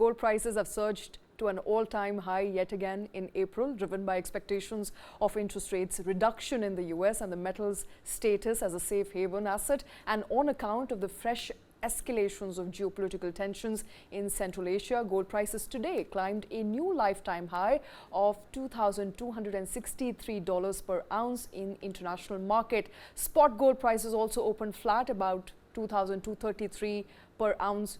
gold prices have surged to an all-time high yet again in April, driven by expectations of interest rates reduction in the US and the metal's status as a safe haven asset, and on account of the fresh escalations of geopolitical tensions in Central Asia. Gold prices today climbed a new lifetime high of $2,263 per ounce in international market. Spot gold prices also opened flat about $2,233 per ounce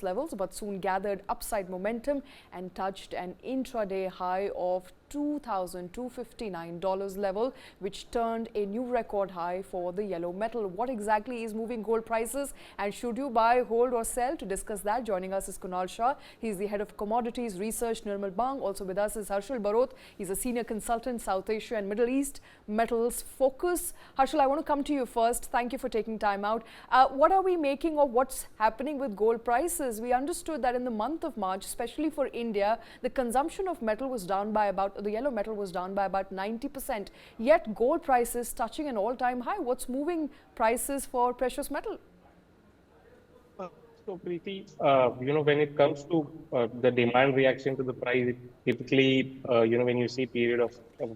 levels, but soon gathered upside momentum and touched an intraday high of $2,259 level, which turned a new record high for the yellow metal. What exactly is moving gold prices, and should you buy, hold or sell? To discuss that, joining us is Kunal Shah. He's the head of commodities research, Nirmal Bang. Also with us is Harshal Barot. He's a senior consultant, South Asia and Middle East metals focus. Harshal, I want to come to you first. Thank you for taking time out. What are we making of what's happening with gold prices? We understood that in the month of March, especially for India, the consumption of metal was down by about, the yellow metal was down by about 90%. Yet gold prices touching an all-time high. What's moving prices for precious metal? So Preeti, when it comes to the demand reaction to the price, typically, when you see period of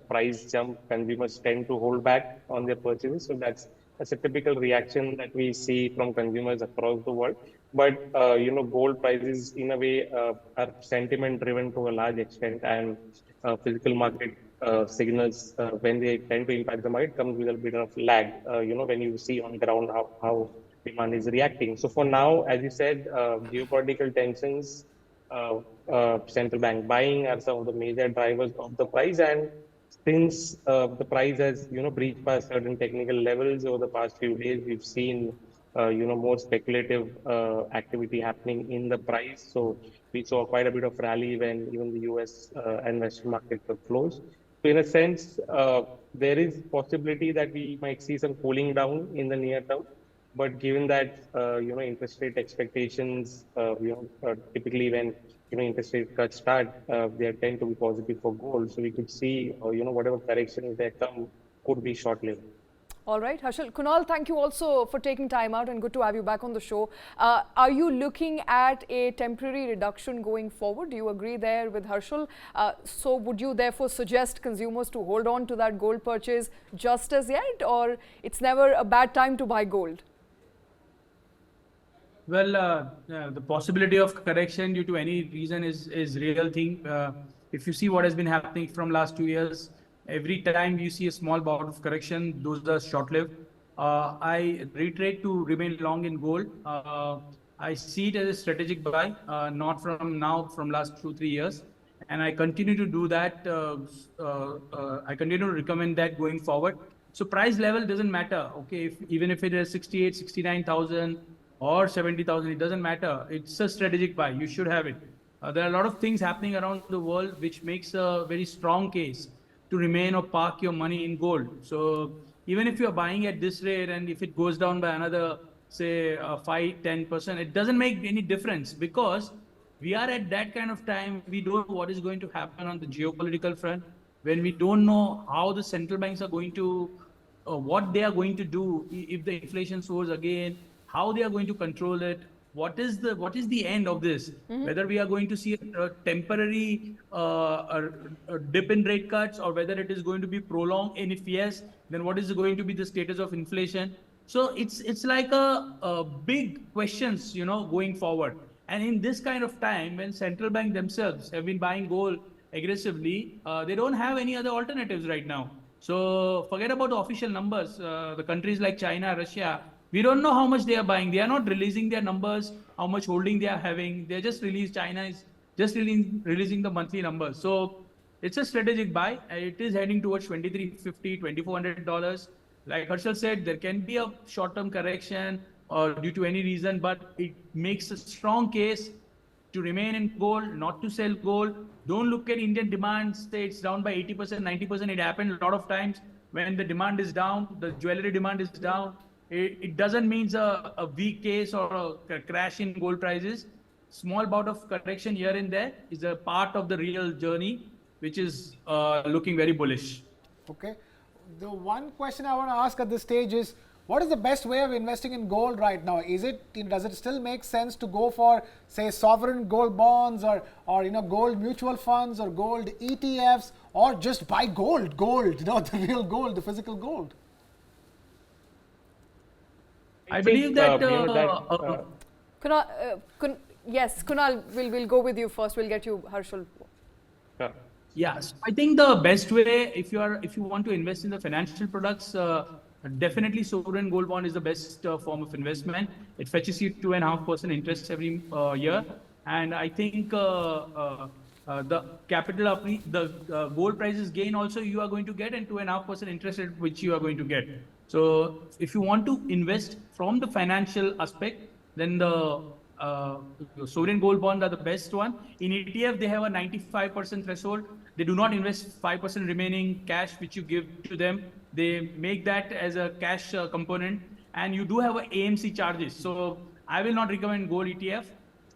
price jump, consumers tend to hold back on their purchases. So that's a typical reaction that we see from consumers across the world. But, gold prices in a way are sentiment driven to a large extent, and physical market signals, when they tend to impact the market, comes with a bit of lag, when you see on ground how demand is reacting. So for now, as you said, geopolitical tensions, central bank buying are some of the major drivers of the price. And since the price has, breached past certain technical levels over the past few days, we've seen, more speculative activity happening in the price. So we saw quite a bit of rally when even the US and Western markets were closed. So in a sense, there is possibility that we might see some cooling down in the near term. But given that, interest rate expectations, typically when, interest rate cuts start, they tend to be positive for gold. So we could see, whatever corrections that come could be short-lived. All right, Harshal. Kunal, thank you also for taking time out, and good to have you back on the show. Are you looking at a temporary reduction going forward? Do you agree there with Harshal? So would you therefore suggest consumers to hold on to that gold purchase just as yet, or it's never a bad time to buy gold? Well, the possibility of correction due to any reason is real thing. If you see what has been happening from last 2 years, every time you see a small bout of correction, those are short-lived. I reiterate to remain long in gold. I see it as a strategic buy, not from now, from last 2-3 years. And I continue to do that. I continue to recommend that going forward. So price level doesn't matter. Okay, even if it is 68, 69,000 or 70,000, it doesn't matter. It's a strategic buy. You should have it. There are a lot of things happening around the world which makes a very strong case to remain or park your money in gold. So even if you're buying at this rate, and if it goes down by another, say, 5-10%, it doesn't make any difference, because we are at that kind of time. We don't know what is going to happen on the geopolitical front, when we don't know how the central banks are going to, what they are going to do if the inflation soars again, how they are going to control it. What is the end of this? Whether we are going to see a temporary a dip in rate cuts, or whether it is going to be prolonged, and if yes, then what is going to be the status of inflation? So it's like a big questions, going forward. And in this kind of time, when central bank themselves have been buying gold aggressively, they don't have any other alternatives right now. So forget about the official numbers. The countries like China, Russia, we don't know how much they are buying. They are not releasing their numbers, how much holding they are having. They just released, China is just releasing the monthly numbers. So it's a strategic buy. It is heading towards $2,350, $2,400. Like Harshal said, there can be a short-term correction or due to any reason, but it makes a strong case to remain in gold, not to sell gold. Don't look at Indian demand, say it's down by 80%, 90%. It happened a lot of times when the demand is down, the jewelry demand is down. It doesn't mean a weak case or a crash in gold prices. Small bout of correction here and there is a part of the real journey, which is looking very bullish. Okay. The one question I want to ask at this stage is, What is the best way of investing in gold right now? Does it still make sense to go for, say, sovereign gold bonds or gold mutual funds or gold ETFs, or just buy gold, the real gold, the physical gold? I believe that, Kunal, yes, Kunal, we'll go with you first. We'll get you, Harshal. yes, I think the best way, if you want to invest in the financial products, definitely sovereign gold bond is the best form of investment. It fetches you 2.5% interest every year, and I think the capital of the gold prices gain also you are going to get, and 2.5% interest rate which you are going to get. So if you want to invest from the financial aspect, then the sovereign gold bonds are the best one. In ETF, they have a 95% threshold. They do not invest 5% remaining cash which you give to them. They make that as a cash component, and you do have a AMC charges. So I will not recommend gold ETF.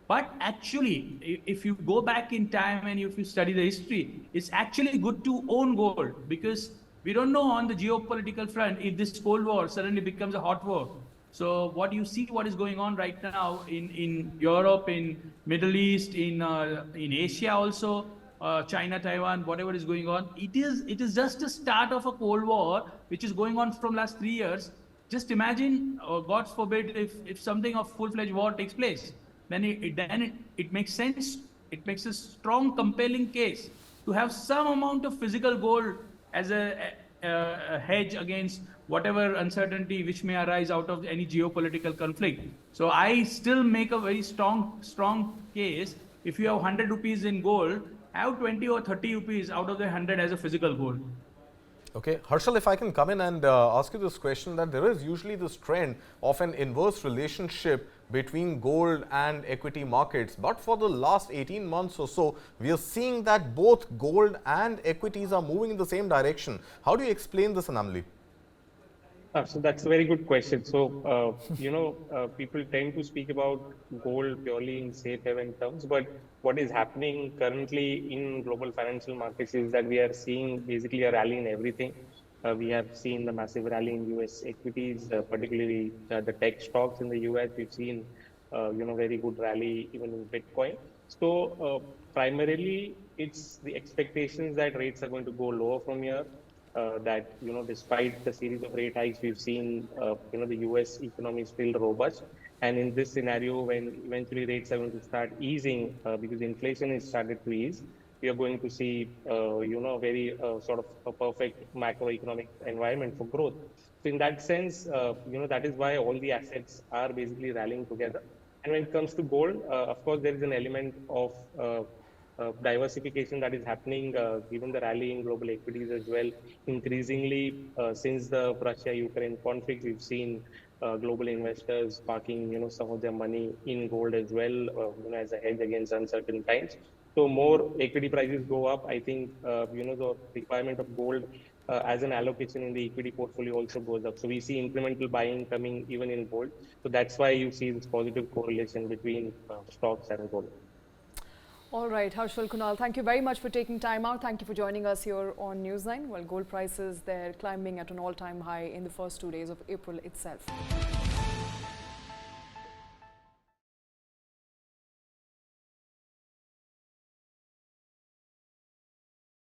But actually, if you go back in time and if you study the history, it's actually good to own gold, because we don't know on the geopolitical front if this Cold War suddenly becomes a hot war. So what you see, what is going on right now in Europe, in Middle East, in Asia also, China, Taiwan, whatever is going on, it is just the start of a Cold War which is going on from last 3 years. Just imagine, God forbid, if something of full-fledged war takes place, then it makes sense. It makes a strong, compelling case to have some amount of physical gold as a hedge against whatever uncertainty which may arise out of any geopolitical conflict. So I still make a very strong case. If you have 100 rupees in gold, have 20 or 30 rupees out of the 100 as a physical gold. Okay, Harshal, if I can come in and ask you this question, that there is usually this trend of an inverse relationship between gold and equity markets. But for the last 18 months or so, we are seeing that both gold and equities are moving in the same direction. How do you explain this anomaly? So that's a very good question. So, people tend to speak about gold purely in safe haven terms, but what is happening currently in global financial markets is that we are seeing basically a rally in everything. We have seen the massive rally in US equities, particularly the tech stocks in the US. We've seen, very good rally even in Bitcoin. So, primarily, it's the expectations that rates are going to go lower from here. That despite the series of rate hikes we've seen, the US economy is still robust, and in this scenario, when eventually rates are going to start easing, because inflation is started to ease, we are going to see very sort of a perfect macroeconomic environment for growth. So in that sense, that is why all the assets are basically rallying together. And when it comes to gold, of course, there is an element of diversification that is happening, given the rally in global equities as well. Increasingly, since the Russia-Ukraine conflict, we've seen global investors parking, some of their money in gold as well, as a hedge against uncertain times. So more equity prices go up, I think, the requirement of gold as an allocation in the equity portfolio also goes up. So we see incremental buying coming even in gold. So that's why you see this positive correlation between stocks and gold. All right, Harshal, Kunal, thank you very much for taking time out. Thank you for joining us here on News9. Well, gold prices, they're climbing at an all-time high in the first 2 days of April itself.